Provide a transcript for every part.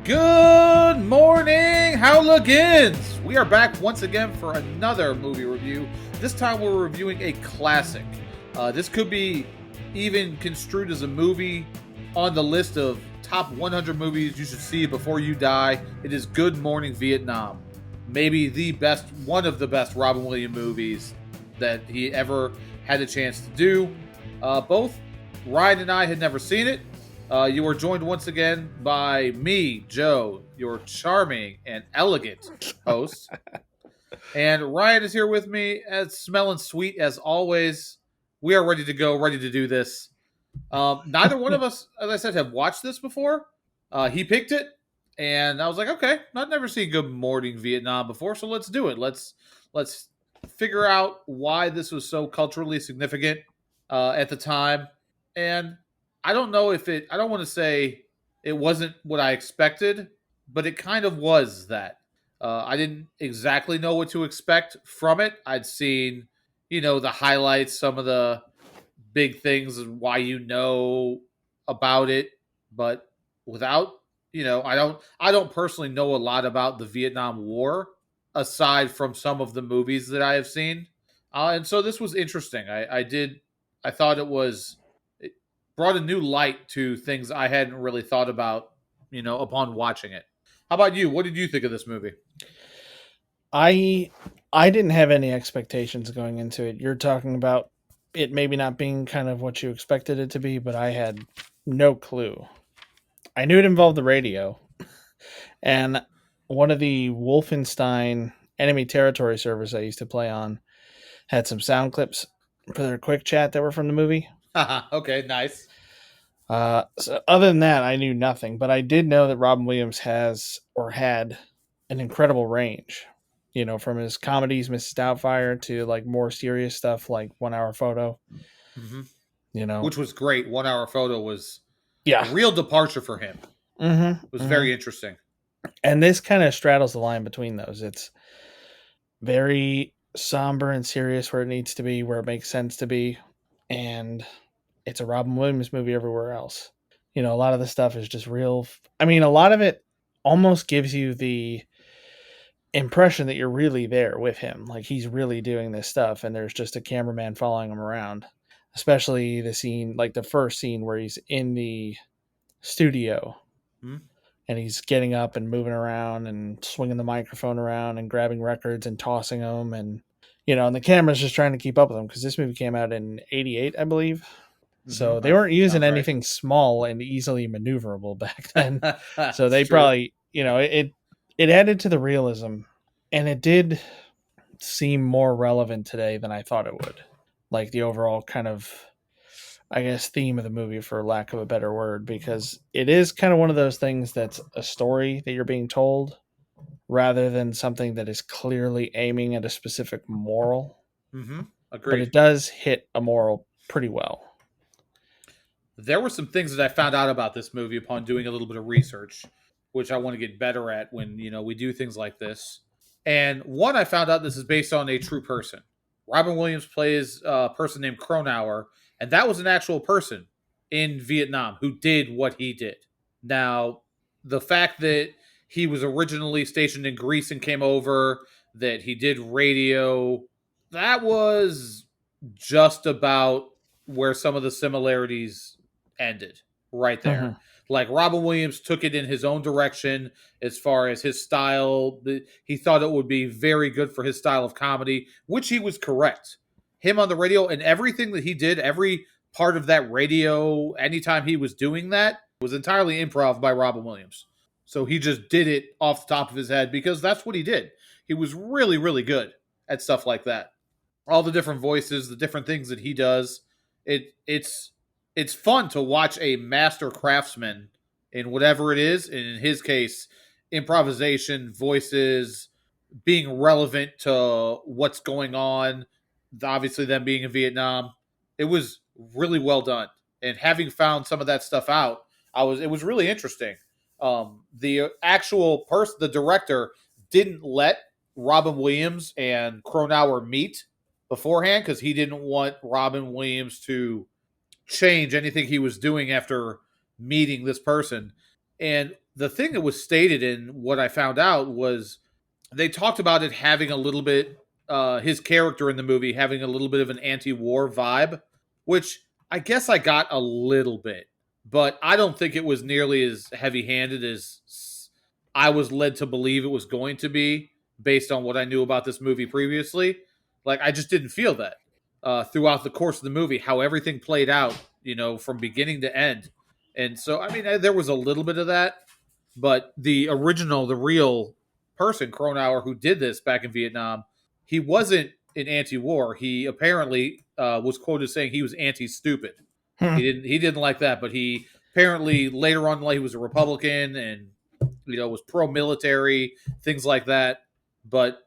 Good morning, Howligans! We are back once again for another movie review. This time we're reviewing a classic. This could be even construed as a movie on the list of top 100 movies you should see before you die. It is Good Morning Vietnam. Maybe one of the best Robin Williams movies that he ever had a chance to do. Both Ryan and I had never seen it. You are joined once again by me, Joe, your charming and elegant host. And Ryan is here with me, as smelling sweet as always. We are ready to go, ready to do this. Neither one of us, as I said, have watched this before. He picked it, and I was like, okay, I've never seen Good Morning Vietnam before, so let's do it. Let's figure out why this was so culturally significant at the time. And I don't know if I don't want to say it wasn't what I expected, but it kind of was that. I didn't exactly know what to expect from it. I'd seen, the highlights, some of the big things and why about it, but without, I don't personally know a lot about the Vietnam War aside from some of the movies that I have seen. And so this was interesting. I thought it brought a new light to things I hadn't really thought about, upon watching it. How about you? What did you think of this movie? I didn't have any expectations going into it. You're talking about it maybe not being kind of what you expected it to be, but I had no clue. I knew it involved the radio, and one of the Wolfenstein enemy territory servers I used to play on had some sound clips for their quick chat that were from the movie. Okay, nice. So other than that, I knew nothing, but I did know that Robin Williams had an incredible range. From his comedies, Mrs. Doubtfire, to like more serious stuff like 1 Hour Photo. Mm-hmm. You know, Which was great. 1 Hour Photo was yeah, a real departure for him. mm-hmm, It was mm-hmm. very interesting. And this kind of straddles the line between those. It's very somber and serious where it needs to be, where it makes sense to be, and it's a Robin Williams movie everywhere else. A lot of the stuff is just real. I mean, a lot of it almost gives you the impression that you're really there with him, like he's really doing this stuff, and there's just a cameraman following him around. Especially the scene, like the first scene where he's in the studio, and he's getting up and moving around and swinging the microphone around and grabbing records and tossing them, and and the camera's just trying to keep up with him because this movie came out in '88, I believe. So they weren't using anything right. Small and easily maneuverable back then. So they probably, it added to the realism, and it did seem more relevant today than I thought it would. Like the overall kind of, I guess, theme of the movie, for lack of a better word, because it is kind of one of those things that's a story that you're being told rather than something that is clearly aiming at a specific moral. Mm-hmm. Agreed. But it does hit a moral pretty well. There were some things that I found out about this movie upon doing a little bit of research, which I want to get better at when, we do things like this. And one, I found out this is based on a true person. Robin Williams plays a person named Cronulle, and that was an actual person in Vietnam who did what he did. Now, the fact that he was originally stationed in Greece and came over, that he did radio, that was just about where some of the similarities ended right there. Mm-hmm. Like Robin Williams took it in his own direction as far as his style. He thought it would be very good for his style of comedy, which he was correct. Him on the radio and everything that he did, every part of that radio, anytime he was doing that, was entirely improv by Robin Williams. So he just did it off the top of his head because that's what he did. He was really, really good at stuff like that. All the different voices, the different things that he does. It's fun to watch a master craftsman in whatever it is. And in his case, improvisation, voices, being relevant to what's going on. Obviously, them being in Vietnam, it was really well done. And having found some of that stuff out, it was really interesting. The actual person, the director, didn't let Robin Williams and Cronulle meet beforehand because he didn't want Robin Williams to change anything he was doing after meeting this person. And the thing that was stated in what I found out was they talked about it having a little bit, his character in the movie having a little bit of an anti-war vibe, which I guess I got a little bit, but I don't think it was nearly as heavy-handed as I was led to believe it was going to be based on what I knew about this movie previously. Like, I just didn't feel that throughout the course of the movie, how everything played out, from beginning to end. And so, I mean, there was a little bit of that, but the original, the real person, Cronulle, who did this back in Vietnam, he wasn't an anti-war. He apparently was quoted saying he was anti-stupid. He didn't like that, but he apparently later on in life he was a Republican and was pro-military, things like that. But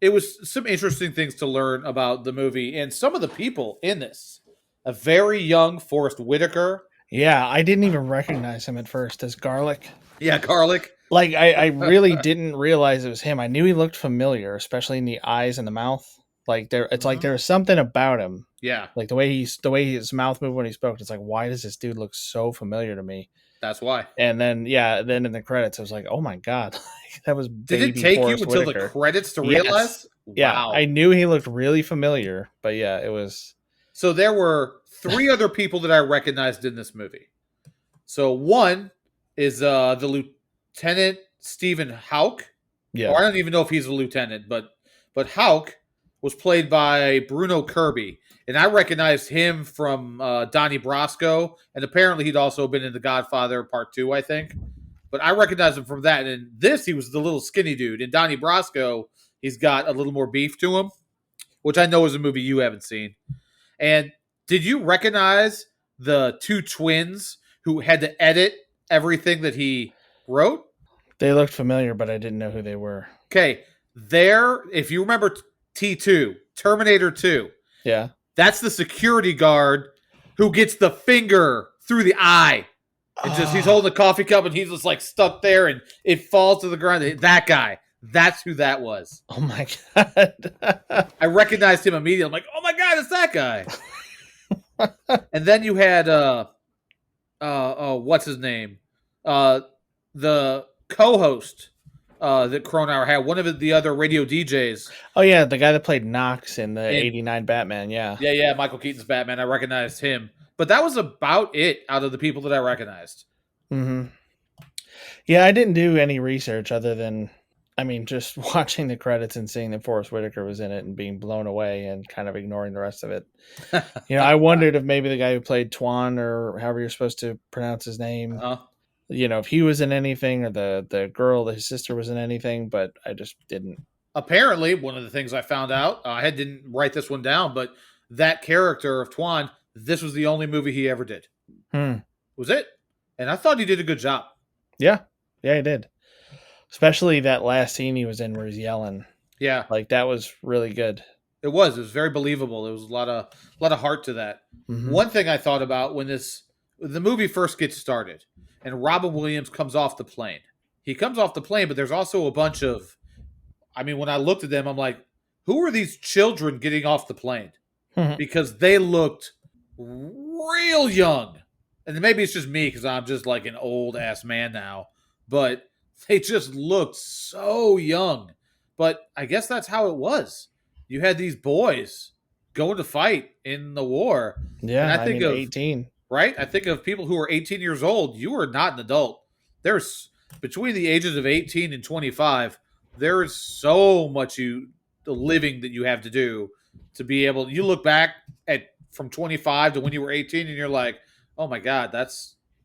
it was some interesting things to learn about the movie and some of the people in this. A very young Forrest Whitaker. Yeah, I didn't even recognize him at first as Garlic. Yeah, Garlic. Like, I really didn't realize it was him. I knew he looked familiar, especially in the eyes and the mouth. Like it's like there was something about him. Yeah, like the way his mouth moved when he spoke. It's like, why does this dude look so familiar to me? That's why. And then in the credits, I was like, oh my god, that was. Did it take Forrest you until Whitaker. the credits to realize? Yes. Yeah, wow. I knew he looked really familiar, but yeah, it was. So there were 3 other people that I recognized in this movie. So one is the Lieutenant Stephen Houck. Yeah, or I don't even know if he's a lieutenant, but Houck was played by Bruno Kirby, and I recognized him from Donnie Brasco, and apparently he'd also been in The Godfather Part 2, I think. But I recognized him from that, and in this, he was the little skinny dude. In Donnie Brasco, he's got a little more beef to him, which I know is a movie you haven't seen. And did you recognize the 2 twins who had to edit everything that he wrote? They looked familiar, but I didn't know who they were. Okay, if you remember T2, Terminator 2. Yeah. That's the security guard who gets the finger through the eye. And he's holding a coffee cup and he's just like stuck there and it falls to the ground. That guy. That's who that was. Oh my god. I recognized him immediately. I'm like, oh my god, it's that guy. And then you had what's his name? The co-host that Cronulle had, one of the other radio DJs. Oh yeah, the guy that played Knox in the '89 Batman. Yeah, Michael Keaton's Batman. I recognized him, but that was about it out of the people that I recognized. Mm-hmm. Yeah, I didn't do any research other than, just watching the credits and seeing that Forrest Whitaker was in it and being blown away and kind of ignoring the rest of it. I wondered if maybe the guy who played Tuan, or however you're supposed to pronounce his name. If he was in anything, or the girl, his sister, was in anything, but I just didn't. Apparently, one of the things I found out, I didn't write this one down, but that character of Tuan, this was the only movie he ever did. Was it? And I thought he did a good job. Yeah, he did. Especially that last scene he was in where he's yelling. Yeah, like that was really good. It was very believable. There was a lot of heart to that. Mm-hmm. One thing I thought about when the movie first gets started, and Robin Williams comes off the plane. He comes off the plane, but there's also a bunch of, when I looked at them, I'm like, who are these children getting off the plane? Mm-hmm. Because they looked real young. And maybe it's just me because I'm just like an old ass man now, but they just looked so young. But I guess that's how it was. You had these boys going to fight in the war. Yeah, and I think of 18. Right? I think of people who are 18 years old. You are not an adult. There's between the ages of 18 and 25, there is so much living that you have to do to be able. You look back at from 25 to when you were 18, and you're like, oh my god,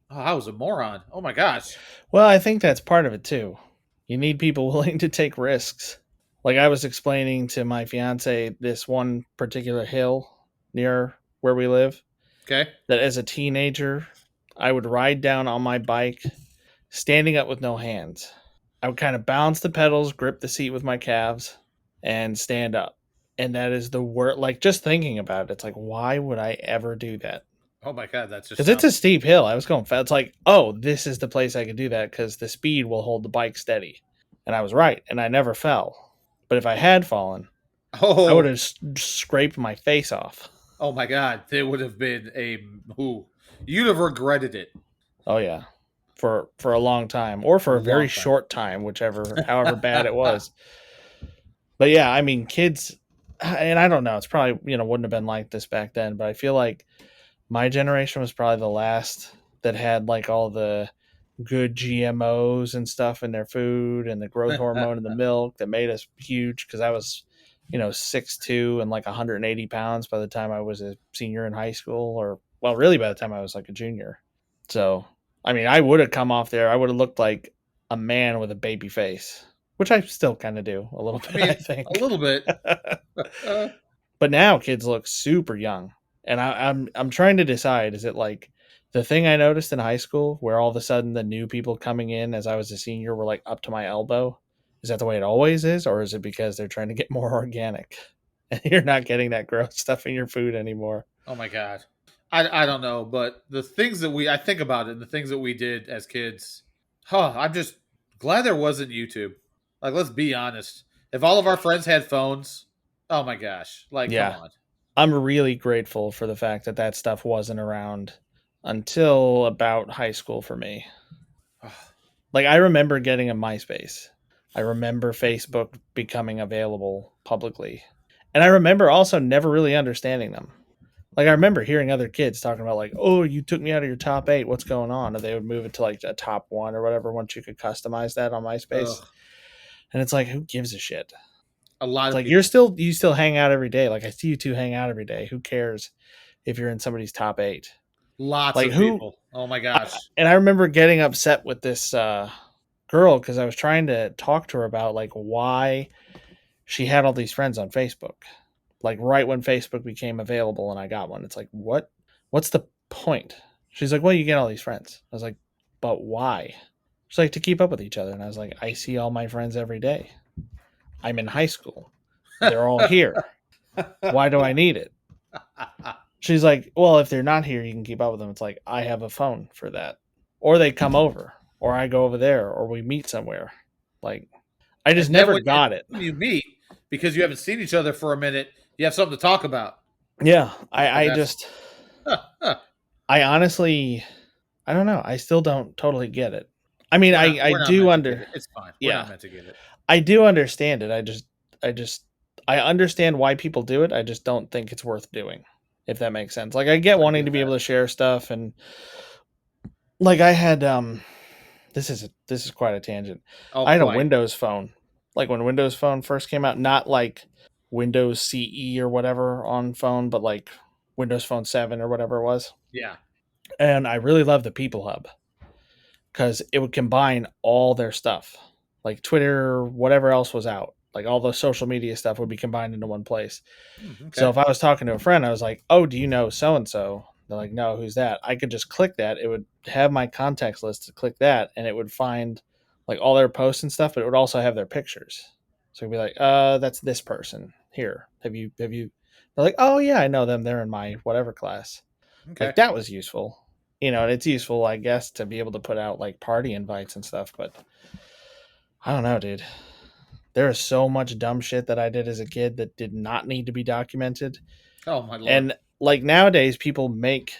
I was a moron. Oh my gosh. Well, I think that's part of it too. You need people willing to take risks. Like I was explaining to my fiance this one particular hill near where we live. Okay. That as a teenager, I would ride down on my bike, standing up with no hands. I would kind of balance the pedals, grip the seat with my calves, and stand up. And that is the worst. Like just thinking about it, it's like, why would I ever do that? Oh my god, that's just because it's a steep hill. I was going fast. It's like, oh, this is the place I could do that because the speed will hold the bike steady. And I was right, and I never fell. But if I had fallen, I would have scraped my face off. Oh my god, there would have been you'd have regretted it. Oh yeah, for a long time, or For for a a very long time. short time, however bad it was. But yeah, I mean, kids, and I don't know, it's probably wouldn't have been like this back then, but I feel like my generation was probably the last that had like all the good GMOs and stuff in their food and the growth hormone in the milk that made us huge because I was 6'2" and like 180 pounds by the time I was a senior in high school, or well, really by the time I was like a junior. So I mean, I would have come off there, I would have looked like a man with a baby face, which I still kind of do a little I bit, I mean, a think. little bit. But now kids look super young, and I'm trying to decide: is it like the thing I noticed in high school, where all of a sudden the new people coming in as I was a senior were like up to my elbow? Is that the way it always is, or is it because they're trying to get more organic, and you're not getting that gross stuff in your food anymore? Oh my god. I don't know, but the things that I think about it and the things that we did as kids, I'm just glad there wasn't YouTube. Like, let's be honest. If all of our friends had phones, oh my gosh. Like, come Yeah, on. I'm really grateful for the fact that that stuff wasn't around until about high school for me. Like I remember getting a MySpace. I remember Facebook becoming available publicly. And I remember also never really understanding them. Like I remember hearing other kids talking about like, "Oh, you took me out of your top 8. What's going on?" And they would move it to like a top 1 or whatever once you could customize that on MySpace. Ugh. And it's like, who gives a shit? A lot It's of like people. you still hang out every day. Like I see you two hang out every day. Who cares if you're in somebody's top 8? Lots Like of who people. Oh my gosh. and I remember getting upset with this girl because I was trying to talk to her about like why she had all these friends on Facebook. Like right when Facebook became available and I got one, it's like what's the point? She's like, well, you get all these friends. I was like, but why? She's like, to keep up with each other. And I was like, I see all my friends every day. I'm in high school. They're all here. Why do I need it? She's like, well, if they're not here, you can keep up with them. It's like, I have a phone for that. Or they come over, or I go over there, or we meet somewhere. Like, I just And then never got it. when you meet, because you haven't seen each other for a minute, you have something to talk about. Yeah, Like I that's just, I honestly, I don't know. I still don't totally get it. I mean, I we're not do meant to get it. It's fine. We're not yeah, meant to get it. I do understand it. I just, I understand why people do it. I just don't think it's worth doing, if that makes sense. Like, I get I wanting get to be that. able to share stuff, and like I had, this is quite a tangent. Oh, I had a quite. Windows phone, like when Windows Phone first came out, not like Windows CE or whatever on phone, but like Windows Phone 7 or whatever it was. Yeah. And I really loved the People Hub because it would combine all their stuff, like Twitter, whatever else was out. Like all the social media stuff would be combined into one place. So Okay. if I was talking to a friend, I was like, "Oh, do you know so and so?" They're like, "No, who's that?" I could just click that. It would have my contacts list to click that, and it would find like all their posts and stuff, but it would also have their pictures. So it'd be like, that's this person here. Have you?" They're like, "Oh yeah, I know them. They're in my whatever class." Okay. Like that was useful, and it's useful, I guess, to be able to put out like party invites and stuff. But I don't know, dude. There is so much dumb shit that I did as a kid that did not need to be documented. Oh my lord. And like nowadays, people make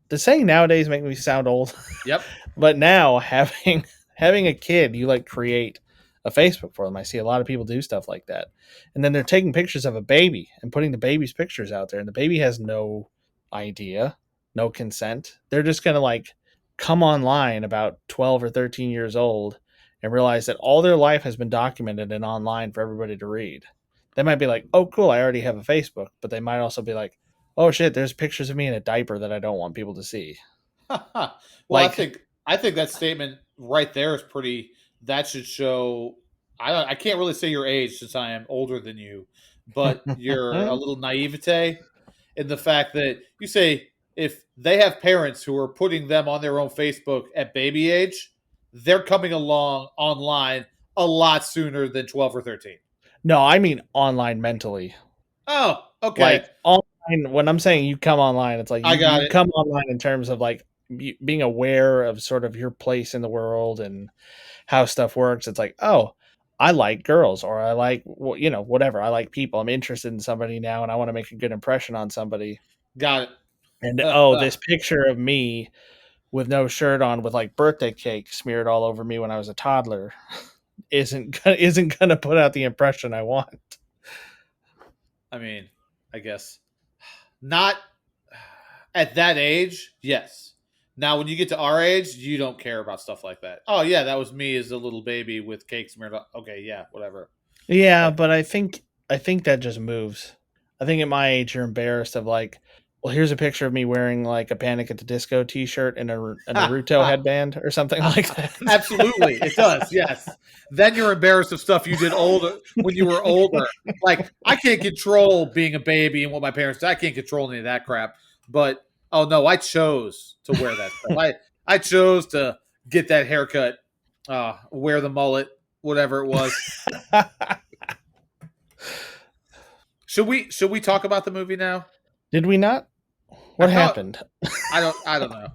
the saying nowadays make me sound old, Yep. but now having a kid, you like create a Facebook for them. I see a lot of people do stuff like that, and then they're taking pictures of a baby and putting the baby's pictures out there, and the baby has no idea, no consent. They're just gonna like come online about 12 or 13 years old and realize that all their life has been documented and online for everybody to read. They might be like, "Oh, cool, I already have a Facebook," but they might also be like, "Oh shit, there's pictures of me in a diaper that I don't want people to see." Well, Like, I think that statement right there is pretty. That should show. I can't really say your age since I am older than you, but you're a little naivete in the fact that you say if they have parents who are putting them on their own Facebook at baby age, they're coming along online a lot sooner than 12 or 13. no, I mean online mentally. Oh, okay. Like online, when I'm saying you come online, it's like I got you it. come online in terms of like being aware of sort of your place in the world and how stuff works. It's like, oh, I like girls, or I like whatever. I like people. I'm interested in somebody now, and I want to make a good impression on somebody. Got And it. oh, this picture of me with no shirt on with like birthday cake smeared all over me when I was a toddler isn't gonna put out the impression I want. I mean, I guess not at that age. Yes. Now, when you get to our age, you don't care about stuff like that. Oh yeah, that was me as a little baby with cake smeared. Okay, yeah, whatever. Yeah, But but I think that just moves. I think at my age you're embarrassed of like, well, here's a picture of me wearing like a Panic at the Disco T-shirt and a Naruto headband or something like that. absolutely, it does. Yes. Then you're embarrassed of stuff you did older when you were older. Like I can't control being a baby and what my parents did. I can't control any of that crap. But oh no, I chose to wear that stuff. I chose to get that haircut, wear the mullet, whatever it was. Should we talk about the movie now? Did we not? I What thought happened? I don't know.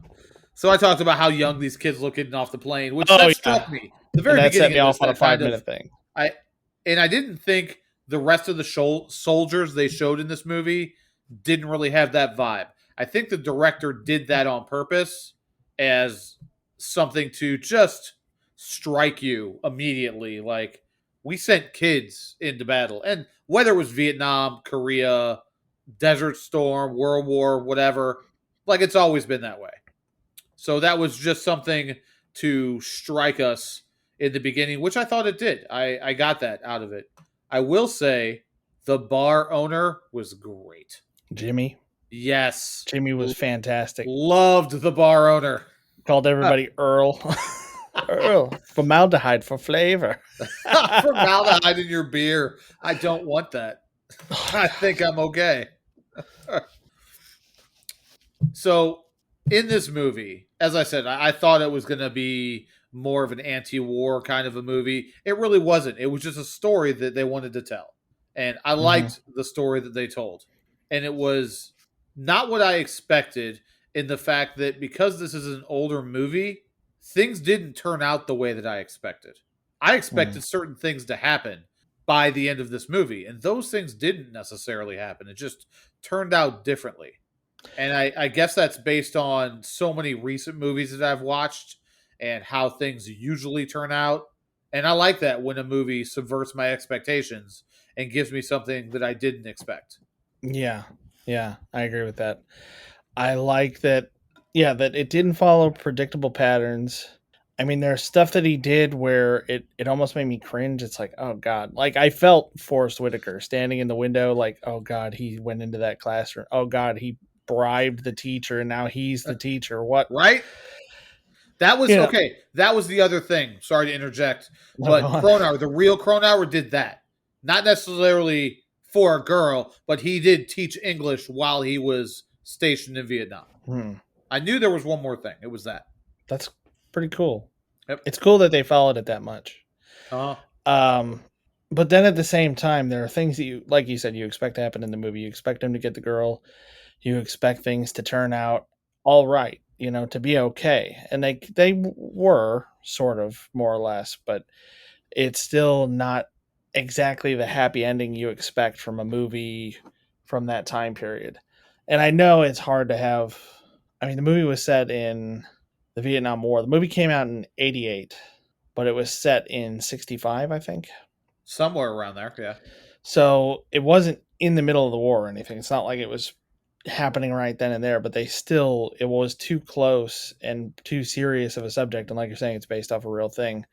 So I talked about how young these kids look getting off the plane, which Oh that yeah, struck me. The and very that set beginning me of this, off on a that kind 5 minute of thing. I and I didn't think the rest of the soldiers they showed in this movie didn't really have that vibe. I think the director did that on purpose as something to just strike you immediately. Like we sent kids into battle, and whether it was Vietnam, Korea, Desert Storm, World War, whatever, like it's always been that way. So that was just something to strike us in the beginning, which I thought it did. I got that out of it. I will say the bar owner was great. Jimmy. Yes. Jimmy was fantastic. Loved the bar owner. Called everybody Earl. Earl. Formaldehyde for flavor. Formaldehyde in your beer. I don't want that. I think I'm okay. So, in this movie, as I said, I thought it was going to be more of an anti-war kind of a movie. It really wasn't. It was just a story that they wanted to tell, and I Mhm. liked the story that they told. And it was not what I expected in the fact that because this is an older movie, things didn't turn out the way that I expected. I Mhm. expected certain things to happen by the end of this movie, and those things didn't necessarily happen. It just turned out differently. And I guess that's based on so many recent movies that I've watched and how things usually turn out. And I like that when a movie subverts my expectations and gives me something that I didn't expect. Yeah. Yeah, I agree with that. I like that, yeah, that it didn't follow predictable patterns. I mean, there's stuff that he did where it almost made me cringe. It's like, oh god, like I felt Forrest Whitaker standing in the window, like, oh god, he went into that classroom. Oh god, he bribed the teacher, and now he's the teacher. What? Right? That was You know, okay. That was the other thing. Sorry to interject, no, go but on. Cronauer, the real Cronauer, did that. Not necessarily for a girl, but he did teach English while he was stationed in Vietnam. Hmm. I knew there was one more thing. It was that. That's pretty cool. Yep. It's cool that they followed it that much. Uh, Um, but then at the same time, there are things that you, like you said, you expect to happen in the movie. You expect him to get the girl. You expect things to turn out all right, to be okay, and they were sort of more or less, but it's still not exactly the happy ending you expect from a movie from that time period. And I know it's hard to have. I mean, the movie was set in the Vietnam War. The movie came out in '88, but it was set in '65, I think. somewhere around there. Yeah. So it wasn't in the middle of the war or anything. It's not like it was happening right then and there, but it was too close and too serious of a subject. And like you're saying, it's based off a real thing.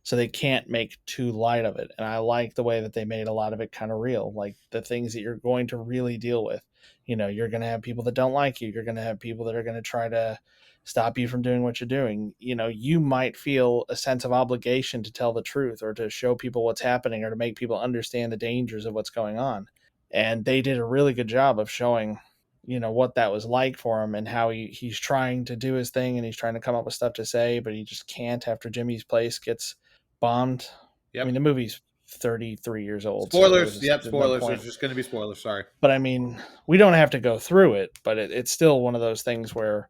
So they can't make too light of it. And I like the way that they made a lot of it kind of real, like the things that you're going to really deal with. You're going to have people that don't like you. You're going to have people that are going to try to stop you from doing what you're doing. You might feel a sense of obligation to tell the truth or to show people what's happening or to make people understand the dangers of what's going on. And they did a really good job of showing what that was like for him and how he's trying to do his thing and he's trying to come up with stuff to say, but he just can't after Jimmy's place gets bombed. I mean, Yep. the movie's 33 years old, so Spoilers. Yep. there's no Spoilers. point. There's just going to be spoilers. Sorry. But I mean, we don't have to go through it, but it's still one of those things where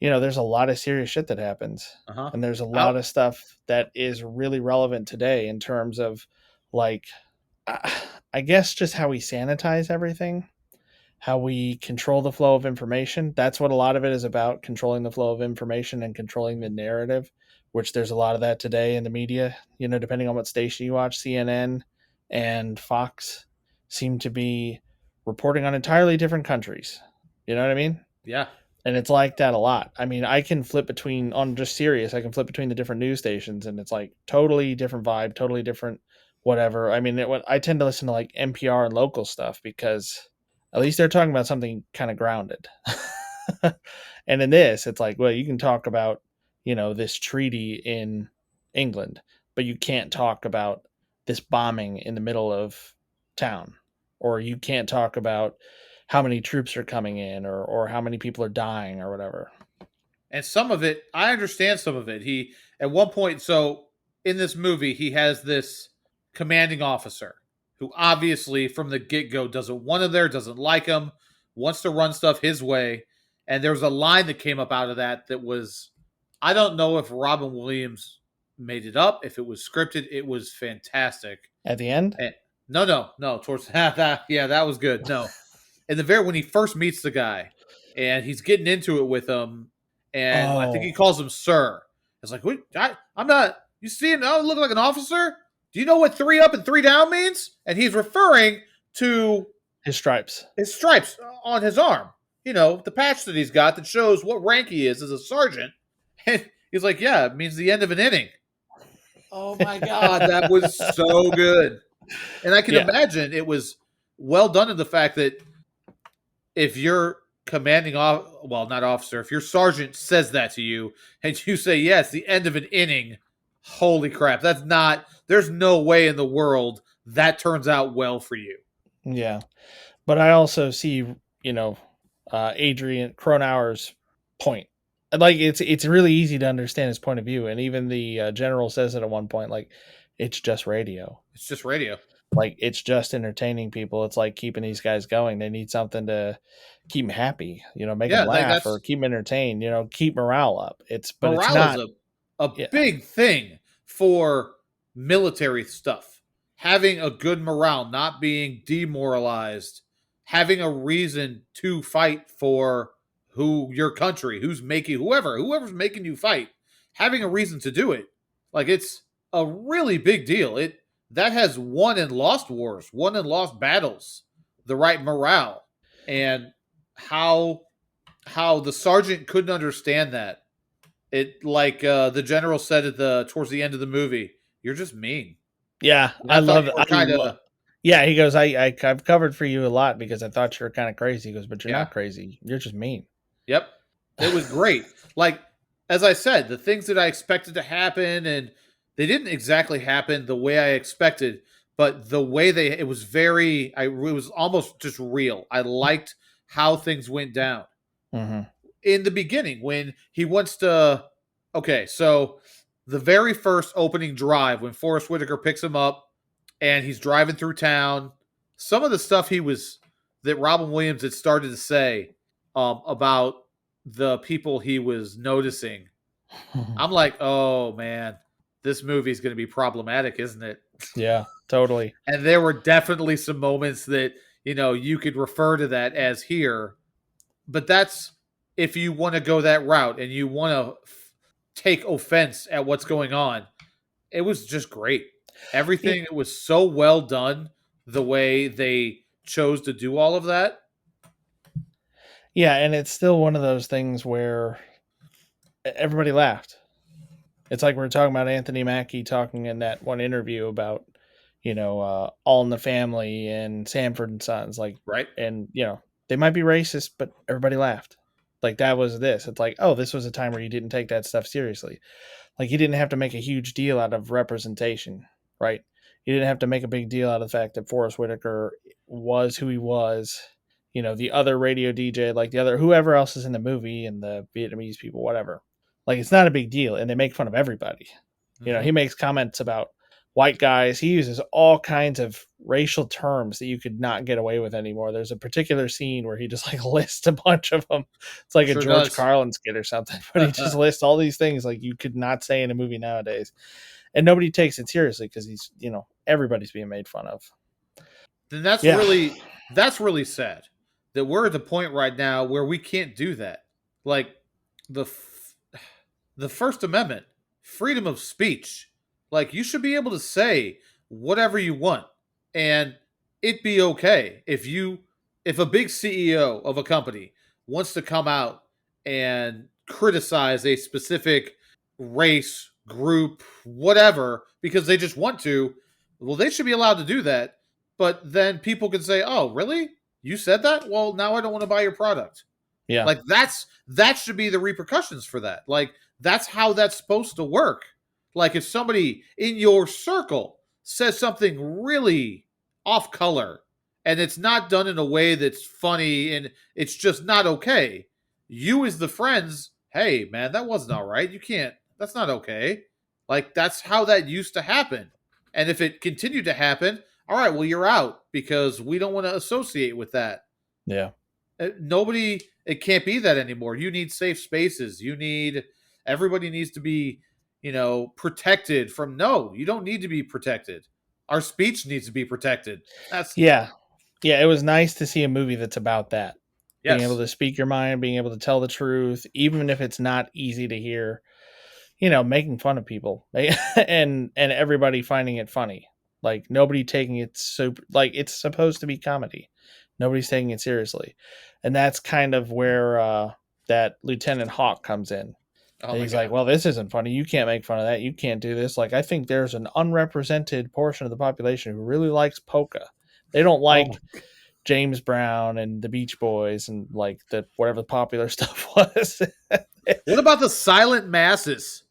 there's a lot of serious shit that happens, Uh huh. and there's a lot Out. of stuff that is really relevant today in terms of like, I guess just how we sanitize everything. how we control the flow of information. That's what a lot of it is about, controlling the flow of information and controlling the narrative, which there's a lot of that today in the media. Depending on what station you watch, CNN and Fox seem to be reporting on entirely different countries. You know what I mean? Yeah. And it's like that a lot. I mean, I can flip between, on just serious, I can flip between the different news stations, and it's like totally different vibe, totally different whatever. I mean, I tend to listen to like NPR and local stuff because at least they're talking about something kind of grounded. And in this, it's like, well, you can talk about, this treaty in England, but you can't talk about this bombing in the middle of town, or you can't talk about how many troops are coming in, or how many people are dying or whatever. And some of it, I understand some of it. He, at one point, so in this movie, he has this commanding officer who obviously from the get go doesn't want him there, doesn't like him, wants to run stuff his way. And there was a line that came up out of that was, I don't know if Robin Williams made it up, if it was scripted. It was fantastic. At the end? And no, towards that, yeah, that was good. No, in the very when he first meets the guy and he's getting into it with him, and I think he Oh, calls him sir. It's like, wait, I'm not. You see, I don't look like an officer. Do you know what 3 up and 3 down means? And he's referring to his stripes. his stripes on his arm. The patch that he's got that shows what rank he is as a sergeant. And he's like, yeah, it means the end of an inning. Oh my god, that was so good. And I can Yeah. imagine it was well done in the fact that if your commanding well, not officer, if your sergeant says that to you and you say, yes, the end of an inning, holy crap, there's no way in the world that turns out well for you. Yeah. But I also see, Adrian Cronauer's point. Like it's really easy to understand his point of view, and even the general says it at one point, like it's just radio. It's just radio. Like it's just entertaining people. It's like keeping these guys going. They need something to keep them happy, make them Yeah, laugh or that's keep them entertained, keep morale up. But it's morale is not. a Yeah. big thing for military stuff. Having a good morale, not being demoralized, having a reason to fight for your country, whoever's making you fight, having a reason to do it. Like it's a really big deal. It that has won and lost wars, won and lost battles, the right morale. And how the sergeant couldn't understand that. It like the general said at the towards the end of the movie, "You're just mean." Yeah, And I I thought love you it. were kind of Yeah, he goes, I've covered for you a lot because I thought you were kind of crazy. He goes, but you're yeah, not crazy. You're just mean. yep. It was great. Like as I said, the things that I expected to happen, and they didn't exactly happen the way I expected, but the way it was it was almost just real. I liked how things went down. Hmm. In the beginning when he wants to okay, so the very first opening drive when Forrest Whitaker picks him up and he's driving through town, some of the stuff that Robin Williams had started to say about the people he was noticing, I'm like, oh man, this movie's going to be problematic, isn't it? Yeah, totally. And there were definitely some moments that you could refer to that as here, but that's if you want to go that route and you want to take offense at what's going on. It was just great. Everything it was so well done the way they chose to do all of that. Yeah, and it's still one of those things where everybody laughed. It's like we are talking about Anthony Mackie talking in that one interview about, All in the Family and Sanford and Sons, like, Right? and they might be racist, but everybody laughed. Like that was this. It's like, oh, this was a time where you didn't take that stuff seriously. Like you didn't have to make a huge deal out of representation, right? You didn't have to make a big deal out of the fact that Forrest Whitaker was who he was. The other radio DJ, like the other whoever else is in the movie and the Vietnamese people, whatever. Like it's not a big deal, and they make fun of everybody. Mm-hmm. He makes comments about white guys. He uses all kinds of racial terms that you could not get away with anymore. There's a particular scene where he just like lists a bunch of them. It's like Sure a George does. Carlin skit or something, but he just lists all these things like you could not say in a movie nowadays. And nobody takes it seriously because he's, everybody's being made fun of. Then that's Yeah. really sad that we're at the point right now where we can't do that. Like the the First Amendment, freedom of speech. Like you should be able to say whatever you want and it be okay if a big CEO of a company wants to come out and criticize a specific race, group, whatever because they just want to, well they should be allowed to do that. But then people can say, "Oh, really? You said that? Well, now I don't want to buy your product." Yeah. Like that should be the repercussions for that. Like that's how that's supposed to work. Like if somebody in your circle says something really off color and it's not done in a way that's funny and it's just not okay, you as the friends, hey man, that wasn't all right. You can't. That's not okay. Like that's how that used to happen. And if it continued to happen, all right, well you're out because we don't want to associate with that. Yeah. Nobody, it can't be that anymore. You need safe spaces. Everybody needs to be, protected from, no, you don't need to be protected. Our speech needs to be protected. That's, Yeah. Yeah. It was nice to see a movie that's about that. Being able yes. to speak your mind, being able to tell the truth, even if it's not easy to hear, making fun of people and everybody finding it funny. Like nobody taking it super, like it's supposed to be comedy. Nobody's taking it seriously. And that's kind of where that Lieutenant Hawk comes in. Oh And my he's like, God. well, this isn't funny. You can't make fun of that. You can't do this. Like, I think there's an unrepresented portion of the population who really likes polka. They don't Oh like my, James Brown and the Beach Boys and like the whatever the popular stuff was. what about the silent masses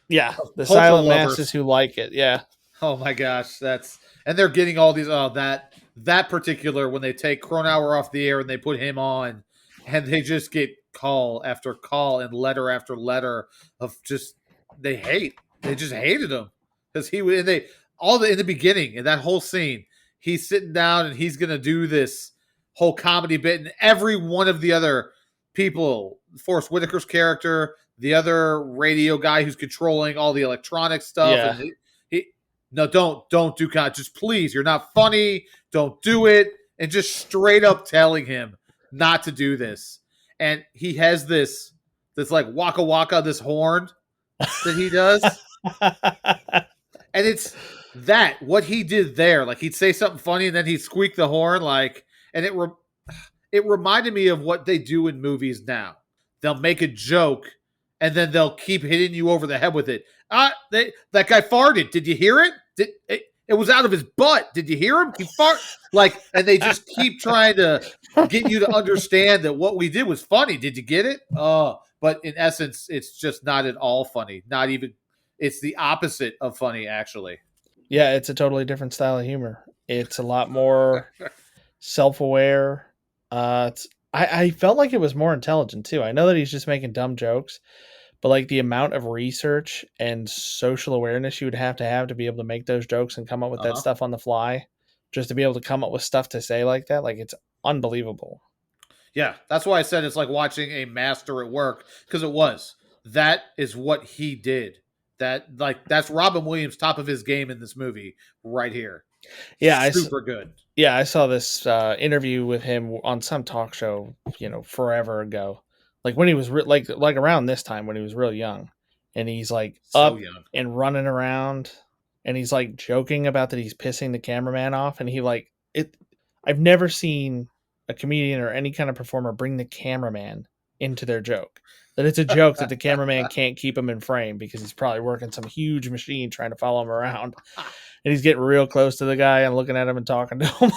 Yeah, of the polka silent masses lovers? who like it. Yeah. Oh my gosh. And they're getting all these, that particular, when they take Cronulle off the air and they put him on and they just get call after call and letter after letter of just, they just hated him because in the beginning in that whole scene, he's sitting down and he's going to do this whole comedy bit and every one of the other people, Forrest Whitaker's character, the other radio guy who's controlling all the electronic stuff Yeah. and he no, don't do just please, you're not funny, don't do it, and just straight up telling him not to do this. And he has this like waka waka, this horn that he does, and it's that what he did there. Like he'd say something funny and then he'd squeak the horn, like, and it reminded me of what they do in movies now. They'll make a joke and then they'll keep hitting you over the head with it. That guy farted. Did you hear it? It was out of his butt. Did you hear him? He fart like, and they just keep trying to get you to understand that what we did was funny. Did you get it? But in essence, it's just not at all funny. Not even. It's the opposite of funny, actually. Yeah, it's a totally different style of humor. It's a lot more self-aware. I felt like it was more intelligent too. I know that he's just making dumb jokes, but like the amount of research and social awareness you would have to be able to make those jokes and come up with that Uh-huh. stuff on the fly, just to be able to come up with stuff to say like that, like it's unbelievable. Yeah, that's why I said it's like watching a master at work because it was. That is what he did. That's Robin Williams top of his game in this movie right here. Yeah, Super good. I saw this interview with him on some talk show, forever ago, like when he was like around this time when he was real young, and he's like So up young. and running around, and he's like joking about that he's pissing the cameraman off, and he like it. I've never seen a comedian or any kind of performer bring the cameraman into their joke. That it's a joke that the cameraman can't keep him in frame because he's probably working some huge machine trying to follow him around, and he's getting real close to the guy and looking at him and talking to him.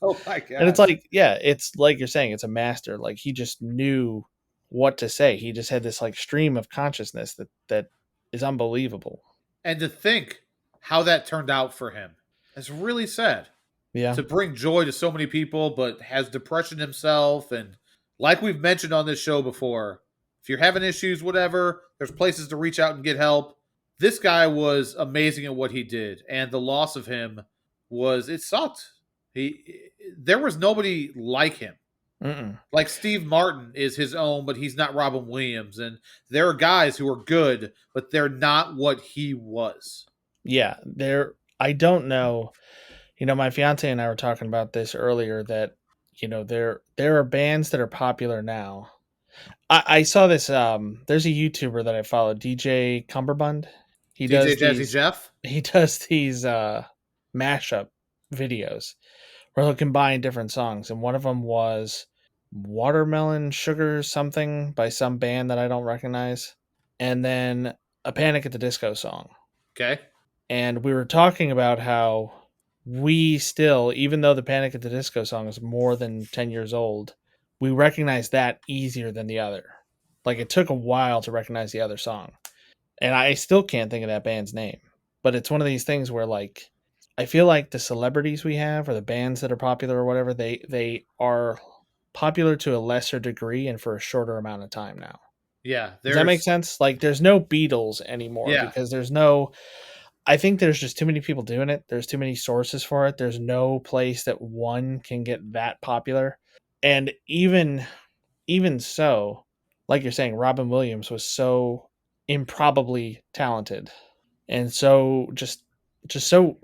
Oh my And it's gosh. like, yeah, it's like you're saying, it's a master. Like he just knew what to say. He just had this like stream of consciousness that is unbelievable. And to think how that turned out for him. It's really sad. Yeah. To bring joy to so many people, but has depression himself. And like we've mentioned on this show before, if you're having issues, whatever, there's places to reach out and get help. This guy was amazing at what he did, and the loss of him it sucked. There was nobody like him. Mm-mm. Like Steve Martin is his own, but he's not Robin Williams. And there are guys who are good, but they're not what he was. Yeah. I don't know. My fiance and I were talking about this earlier that there are bands that are popular now. I saw this. There's a YouTuber that I follow, DJ Cumberbund. He DJ does Jazzy these. Jeff. He does these mashup videos where he'll combine different songs, and one of them was "Watermelon Sugar" something by some band that I don't recognize, and then a Panic at the Disco song. Okay. And we were talking about how we still, even though the Panic at the Disco song is more than 10 years old, we recognize that easier than the other. Like it took a while to recognize the other song. And I still can't think of that band's name. But it's one of these things where like I feel like the celebrities we have or the bands that are popular or whatever, they are popular to a lesser degree and for a shorter amount of time now. Yeah, Does that make there's sense? Like there's no Beatles anymore yeah, because there's no I think there's just too many people doing it. There's too many sources for it. There's no place that one can get that popular. And even so, like you're saying, Robin Williams was so improbably talented and so just so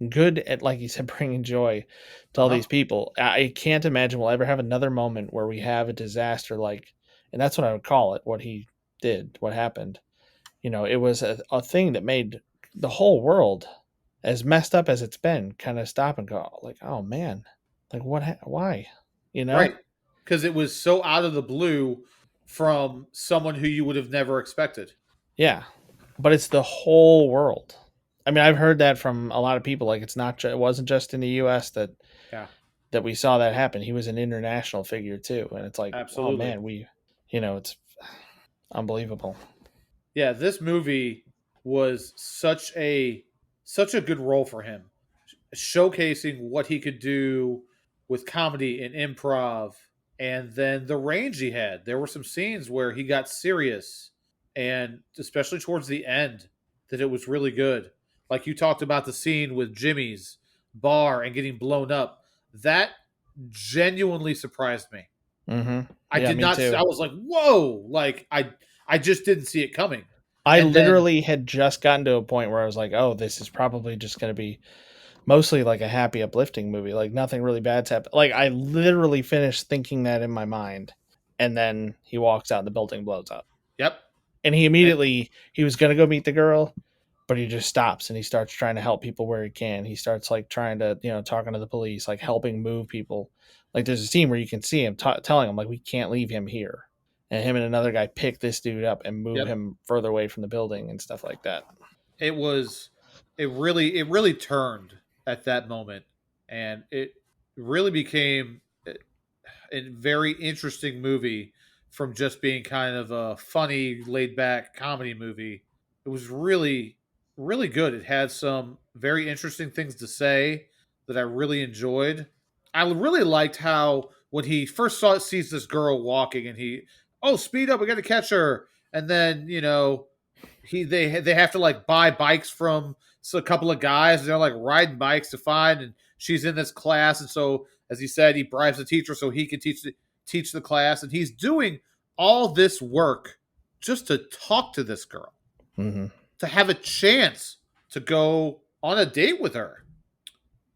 good at, like you said, bringing joy to all uh-huh. these people. I can't imagine we'll ever have another moment where we have a disaster like, and that's what I would call it. What he did, what happened. It was a thing that made the whole world, as messed up as it's been, kind of stop and go like, oh man, like why, you know? Right. Because it was so out of the blue from someone who you would have never expected. Yeah, but it's the whole world. I mean, I've heard that from a lot of people. Like, it wasn't just in the U.S. Yeah, that we saw that happen. He was an international figure too, and it's like, oh absolutely. man, it's unbelievable. Yeah, this movie was such a good role for him, showcasing what he could do with comedy and improv, and then the range he had. There were some scenes where he got serious, and especially towards the end, that it was really good. Like you talked about the scene with Jimmy's bar and getting blown up. That genuinely surprised me. Mm-hmm. I Yeah, did me not. too. I was like, "Whoa!" Like I just didn't see it coming. I And then, literally had just gotten to a point where I was like, oh, this is probably just going to be mostly like a happy, uplifting movie. Like nothing really bad's happened. Like I literally finished thinking that in my mind, and then he walks out and the building blows up. yep, And and he was gonna go meet the girl, but he just stops and he starts trying to help people where he can. He starts like trying to talking to the police, like helping move people. Like there's a scene where you can see him telling him like we can't leave him here, and him and another guy pick this dude up and move yep. him further away from the building and stuff like that. It was it really turned at that moment, and it really became a very interesting movie from just being kind of a funny, laid back comedy movie. It was really good. It had some very interesting things to say that I really enjoyed. I really liked how when he first sees this girl walking and he, oh, speed up, we got to catch her, and then they have to like buy bikes from a couple of guys and they're like riding bikes to find, and she's in this class, and so as he said, he bribes the teacher so he can teach the class, and he's doing all this work just to talk to this girl, Mm-hmm. to have a chance to go on a date with her.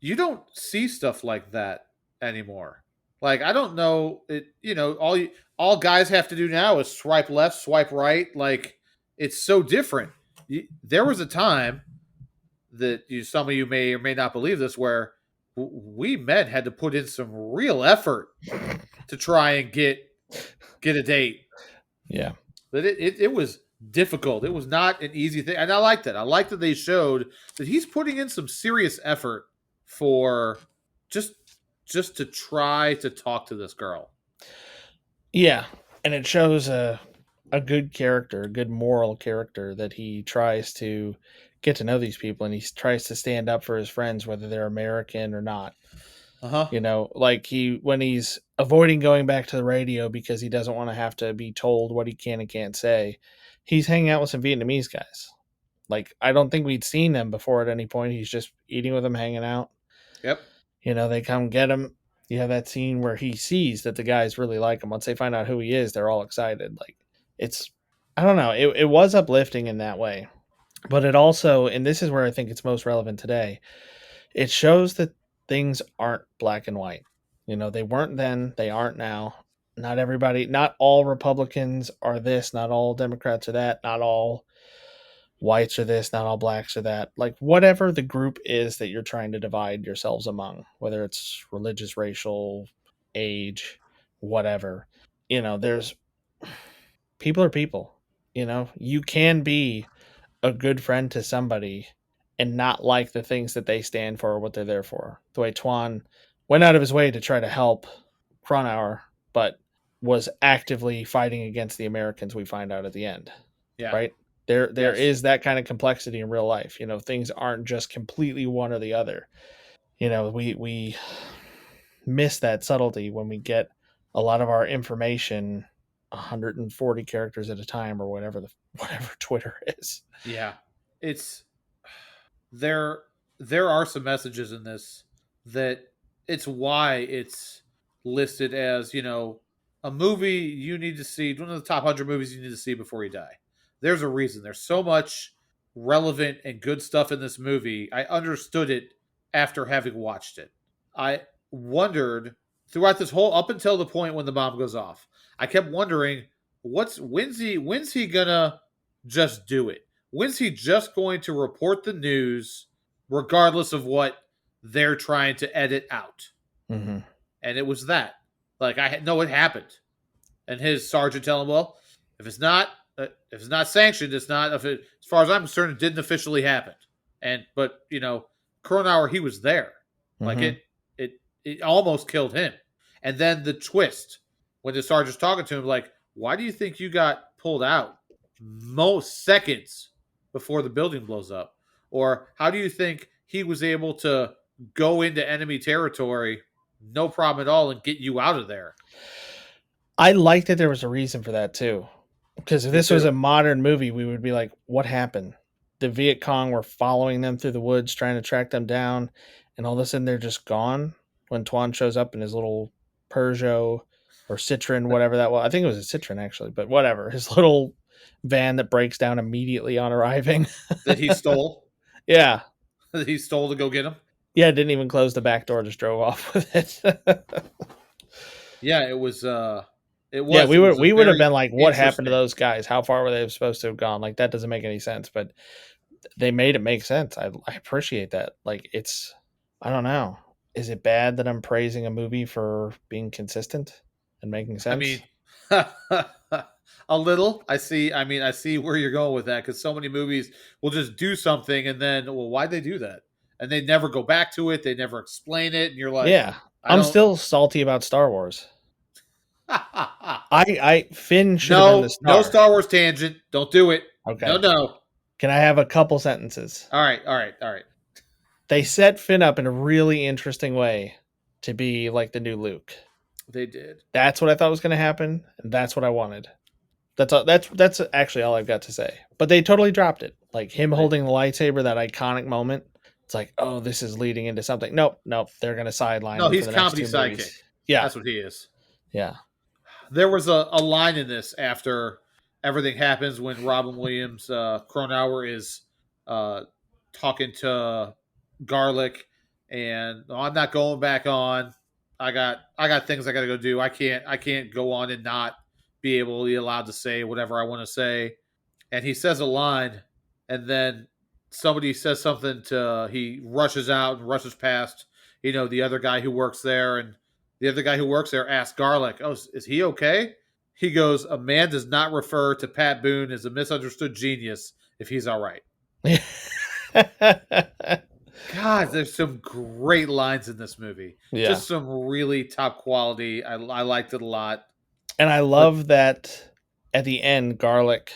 You don't see stuff like that anymore. Like I don't know it. All guys have to do now is swipe left, swipe right. Like it's so different. There was a time that some of you may or may not believe this, where we men had to put in some real effort to try and get a date. Yeah. That it was difficult. It was not an easy thing, and I liked it. I liked that they showed that he's putting in some serious effort for just just to try to talk to this girl. Yeah, and it shows a good character, a good moral character that he tries to get to know these people and he tries to stand up for his friends whether they're American or not. Uh huh. Like when he's avoiding going back to the radio because he doesn't want to have to be told what he can and can't say. He's hanging out with some Vietnamese guys. Like I don't think we'd seen them before at any point. He's just eating with them, hanging out. Yep. They come get him. You have that scene where he sees that the guys really like him. Once they find out who he is, they're all excited. Like it's, I don't know. It was uplifting in that way, but it also, and this is where I think it's most relevant today. It shows that things aren't black and white. They weren't then, they aren't now. Not everybody, not all Republicans are this, not all Democrats are that, not all whites are this, not all blacks are that. Like, whatever the group is that you're trying to divide yourselves among, whether it's religious, racial, age, whatever, there's people are people. You can be a good friend to somebody and not like the things that they stand for or what they're there for. The way Tuan went out of his way to try to help Cronulle, but was actively fighting against the Americans, we find out at the end. Yeah. Right? There Yes. is that kind of complexity in real life. Things aren't just completely one or the other. We miss that subtlety when we get a lot of our information 140 characters at a time or whatever Twitter is. Yeah. It's there there are some messages in this that it's why it's listed as, a movie you need to see, one of the top 100 movies you need to see before you die. There's a reason. There's so much relevant and good stuff in this movie. I understood it after having watched it. I wondered throughout this whole, up until the point when the bomb goes off, I kept wondering, when's he gonna just do it? When's he just going to report the news regardless of what they're trying to edit out? Mm-hmm. And it was that. Like, I know it happened. And his sergeant telling him, well, if it's not sanctioned, it's not, as far as I'm concerned, it didn't officially happen. But Cronulle, he was there. Like, Mm-hmm. it almost killed him. And then the twist when the sergeant's talking to him, like, why do you think you got pulled out most seconds before the building blows up? Or how do you think he was able to go into enemy territory, no problem at all, and get you out of there? I like that there was a reason for that too. Because if Me this was too. a modern movie, we would be like, what happened? The Viet Cong were following them through the woods, trying to track them down, and all of a sudden they're just gone when Tuan shows up in his little Peugeot or Citroen, whatever that was. I think it was a Citroen actually, but whatever. His little van that breaks down immediately on arriving. That he stole. Yeah. That he stole to go get him. Yeah, didn't even close the back door, just drove off with it. Yeah, it was. It was. Yeah, It was a we would have very been like, what happened to interesting. those guys? How far were they supposed to have gone? Like, that doesn't make any sense, but they made it make sense. I appreciate that. Like, I don't know. Is it bad that I'm praising a movie for being consistent and making I sense? mean, a little. I see. I mean, I see where you're going with that, because so many movies will just do something and then, well, why'd they do that? And they never go back to it. They never explain it, and you're like, Yeah. I I'm don't. still salty about Star Wars. I Finn should have been the No star. Star Wars tangent. Don't do it. No, Okay. no. Can I have a couple sentences? All right, all right, all right. They set Finn up in a really interesting way to be like the new Luke. They did. That's what I thought was going to happen, and that's what I wanted. That's actually all I've got to say. But they totally dropped it. Like him They, holding the lightsaber, that iconic moment. It's like, oh, this is leading into something. Nope. They're going to sideline no, him for he's the next comedy two sidekick. movies. Yeah, That's what he is. yeah. There was a line in this after everything happens when Robin Williams, Cronauer, is talking to Garlic, and "Oh, I'm not going back on. I got things I got to go do. I can't go on and not be allowed to say whatever I want to say." And he says a line, and then somebody says something to. He rushes out and rushes past, the other guy who works there, and the other guy who works there asks Garlic, "Oh, is he okay?" He goes, "A man does not refer to Pat Boone as a misunderstood genius if he's all right." God, there's some great lines in this movie. Yeah. Just some really top quality. I liked it a lot. And I But love that at the end, Garlic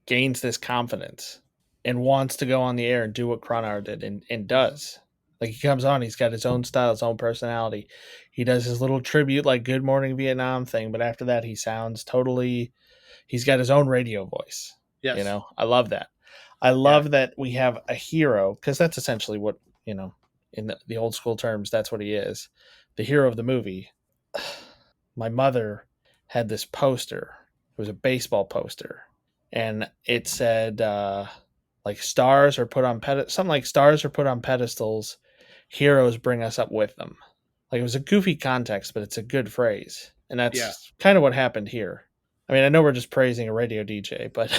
gains this confidence and wants to go on the air and do what Cronar did and does. Like he comes on, he's got his own style, his own personality. He does his little tribute, like Good Morning Vietnam thing, but after that, he sounds totally. He's got his own radio voice. yes, I love that. I yeah, love that we have a hero because that's essentially what in the old school terms, that's what he is, the hero of the movie. My mother had this poster. It was a baseball poster, and it said like stars are put on something like stars are put on pedestals, heroes bring us up with them. Like it was a goofy context, but it's a good phrase. And Yeah, that's kind of what happened here. I mean, I know we're just praising a radio DJ, but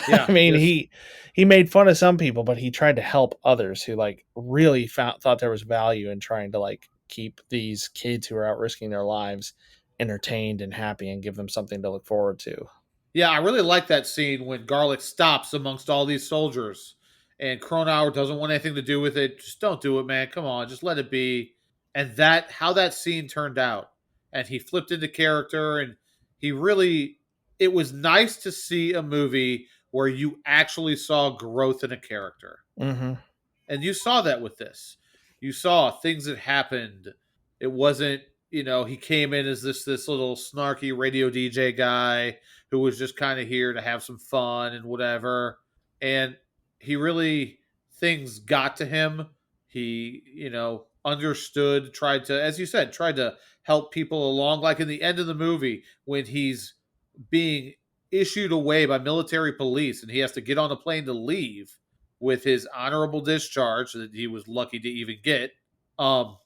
yeah. I mean, This he made fun of some people, but he tried to help others who like really thought there was value in trying to like keep these kids who are out risking their lives entertained and happy and give them something to look forward to. Yeah, I really like that scene when Garlic stops amongst all these soldiers, and Cronulle doesn't want anything to do with it. Just don't do it, man. Come on, just let it be. And that how that scene turned out, and he flipped into character, and he really. It was nice to see a movie where you actually saw growth in a character. Mm-hmm. And you saw that with this. You saw things that happened. It wasn't, he came in as this little snarky radio DJ guy who was just kind of here to have some fun and whatever. And he really things got to him. He, understood, tried to, as you said, tried to help people along. Like in the end of the movie, when he's being issued away by military police and he has to get on a plane to leave with his honorable discharge that he was lucky to even get. Um,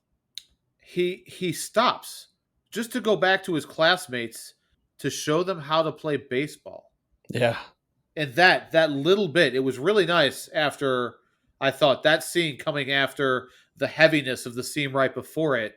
he stops just to go back to his classmates to show them how to play baseball. Yeah. And that little bit, it was really nice after I thought that scene coming after the heaviness of the scene right before it.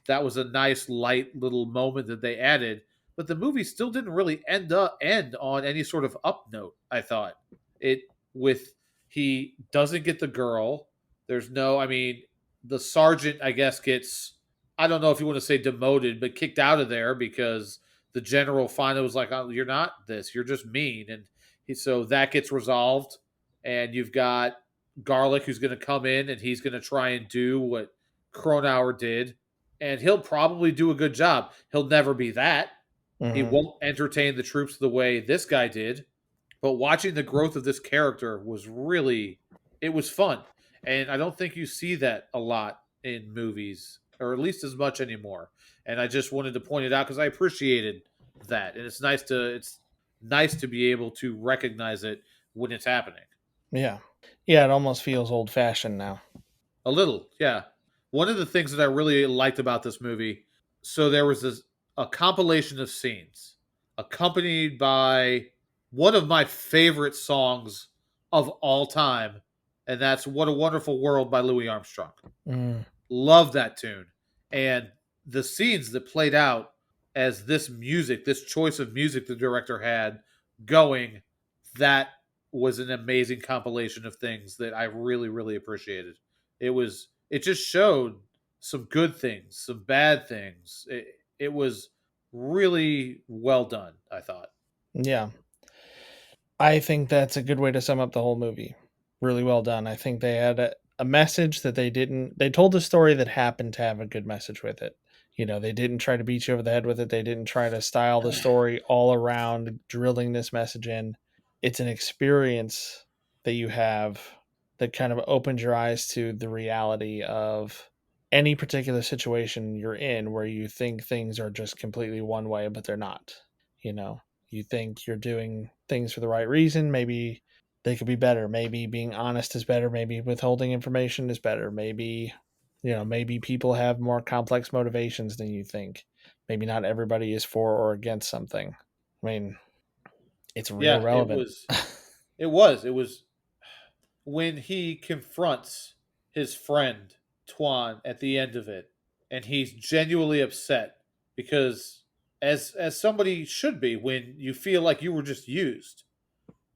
That was a nice light little moment that they added, but the movie still didn't really end on any sort of up note. I thought it with he doesn't get the girl. There's no, I mean, the sergeant I guess gets, I don't know if you want to say demoted, but kicked out of there because the general finally was like, "Oh, you're not this. You're just mean." And so that gets resolved, and you've got Garlic who's going to come in and he's going to try and do what Cronauer did, and he'll probably do a good job. He'll never be that. He Mm-hmm. won't entertain the troops the way this guy did, but watching the growth of this character was really it was fun. And I don't think you see that a lot in movies, or at least as much anymore. And I just wanted to point it out because I appreciated that. And it's nice to be able to recognize it when it's happening. Yeah. Yeah, it almost feels old fashioned now. A little, yeah. One of the things that I really liked about this movie, so there was a compilation of scenes accompanied by one of my favorite songs of all time, and that's "What a Wonderful World" by Louis Armstrong. Mm. Love that tune. And the scenes that played out as this music, this choice of music the director had going, that was an amazing compilation of things that I really, really appreciated. It just showed some good things, some bad things. It was really well done, I thought. Yeah. I think that's a good way to sum up the whole movie. Really well done. I think they had a message that they told a story that happened to have a good message with it. You know, they didn't try to beat you over the head with it. They didn't try to style the story all around drilling this message in. It's an experience that you have that kind of opens your eyes to the reality of any particular situation you're in where you think things are just completely one way, but they're not. You know, you think you're doing things for the right reason. Maybe they could be better. Maybe being honest is better. Maybe withholding information is better. Maybe people have more complex motivations than you think. Maybe not everybody is for or against something. I mean, it's real Yeah, it relevant. was. It was. It was when he confronts his friend Tuan at the end of it, and he's genuinely upset because, as somebody should be, when you feel like you were just used,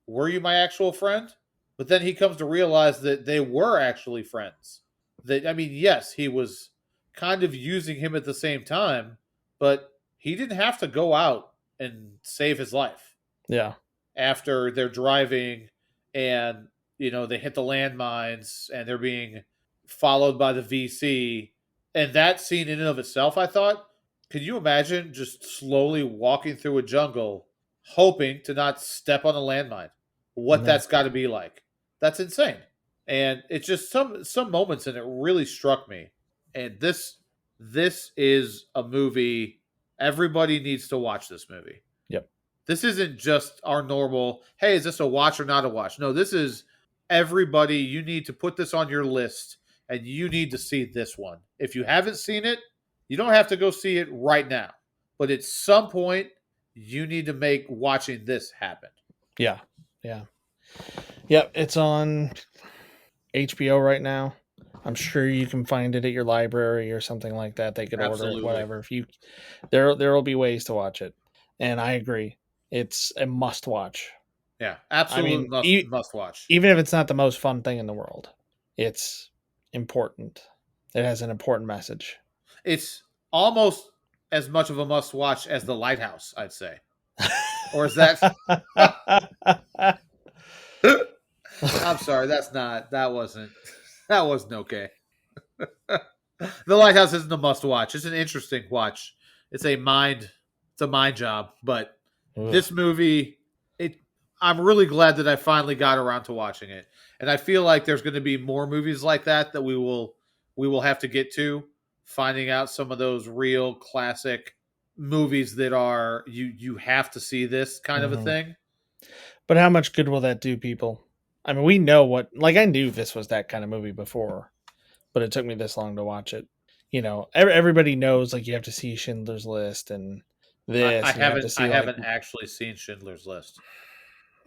were you my actual friend? But then he comes to realize that they were actually friends. That I mean, yes, he was kind of using him at the same time, but he didn't have to go out and save his life Yeah. after they're driving and they hit the landmines and they're being followed by the VC. And that scene in and of itself, I thought, could you imagine just slowly walking through a jungle hoping to not step on a landmine? What No. that's got to be like. That's insane. And it's just some moments in it really struck me. And this is a movie everybody needs to watch this movie. Yep. This isn't just our normal, hey, is this a watch or not a watch? No, this is everybody. You need to put this on your list and you need to see this one. If you haven't seen it, you don't have to go see it right now, but at some point, you need to make watching this happen. Yeah. Yep, it's on HBO right now. I'm sure you can find it at your library or something like that. They could order Absolutely. it, whatever. If you, there will be ways to watch it, and I agree, it's a must watch. Yeah, absolutely must watch. Even if it's not the most fun thing in the world, it's important. It has an important message. It's almost as much of a must watch as The Lighthouse, I'd say. Or is that? I'm sorry, that wasn't okay. The Lighthouse isn't a must watch. It's an interesting watch. It's a mind job, but this movie, I'm really glad that I finally got around to watching it. And I feel like there's going to be more movies like that we will have to get to, finding out some of those real classic movies that are you have to see this kind of a thing. But how much good will that do people? I mean, we know what, like, I knew this was that kind of movie before, but it took me this long to watch it. You know, everybody knows, like, you have to see Schindler's List and this. I haven't actually seen Schindler's List.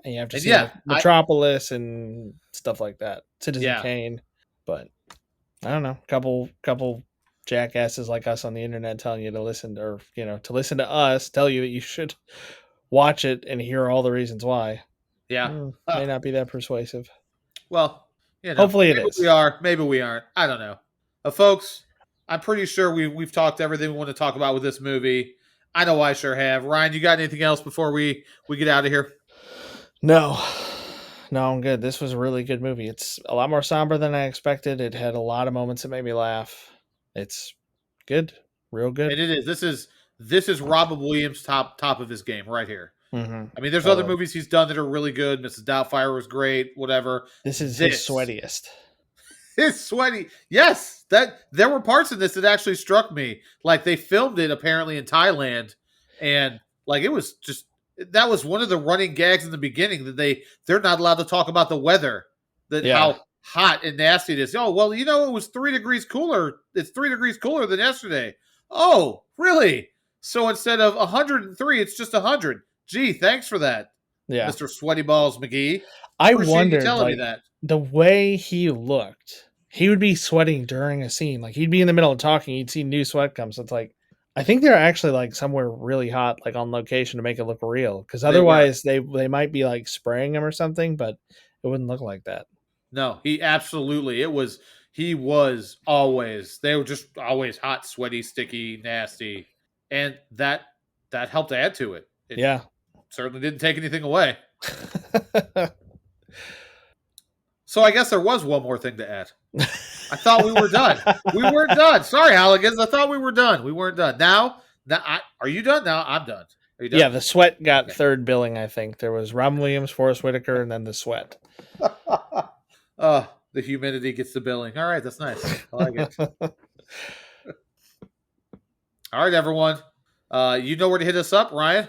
And you have to see Metropolis and stuff like that. Citizen Kane. But I don't know, couple jackasses like us on the internet telling you to listen to, or, you know, to listen to us tell you that you should watch it and hear all the reasons why. Yeah. May not be that persuasive. Well, you know, hopefully it is. We are, maybe we aren't. I don't know. Folks, I'm pretty sure we've talked everything we want to talk about with this movie. I know I sure have. Ryan, you got anything else before we get out of here? No, I'm good. This was a really good movie. It's a lot more somber than I expected. It had a lot of moments that made me laugh. It's good, real good. And it is. This is Robin Williams' top of his game right here. Mm-hmm. I mean, there's other movies he's done that are really good. Mrs. Doubtfire was great. Whatever. This is his sweatiest. His sweaty. Yes, that there were parts in this that actually struck me. Like, they filmed it apparently in Thailand, and like it was just. That was one of the running gags in the beginning, that they're not allowed to talk about the weather, how hot and nasty it is. Oh, well, you know, it was 3 degrees cooler. It's 3 degrees cooler than yesterday. Oh, really? So instead of 103, it's just 100. Gee, thanks for that, Mr. Sweaty Balls McGee. I wondered, like, the way he looked, he would be sweating during a scene. Like, he'd be in the middle of talking, you'd see new sweat come. So it's like, I think they're actually like somewhere really hot, like on location, to make it look real. Because otherwise, they might be like spraying him or something, but it wouldn't look like that. No, he absolutely. He was always. They were just always hot, sweaty, sticky, nasty, and that helped add to it. It certainly didn't take anything away. So I guess there was one more thing to add. I thought we were done. We weren't done. Sorry, Halligans. I thought we were done. We weren't done. Now are you done? Now I'm done. Are you done? Yeah, the sweat got third billing, I think. There was Robin Williams, Forrest Whitaker, and then the sweat. The humidity gets the billing. All right, that's nice. I like it. All right, everyone. You know where to hit us up, Ryan?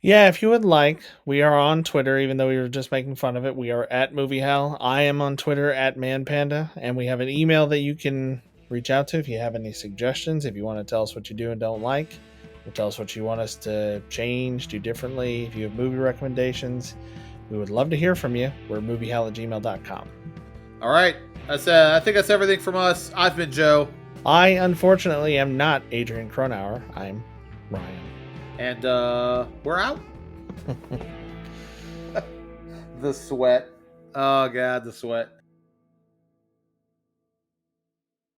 Yeah, if you would like, we are on Twitter, even though we were just making fun of it. We are at Movie Howl. I am on Twitter at ManPanda, and we have an email that you can reach out to if you have any suggestions, if you want to tell us what you do and don't like, or tell us what you want us to change, do differently. If you have movie recommendations, we would love to hear from you. We're moviehowl@gmail.com. All right. I think that's everything from us. I've been Joe. I, unfortunately, am not Adrian Cronulle. I'm Ryan. And we're out. The sweat. Oh, God, the sweat.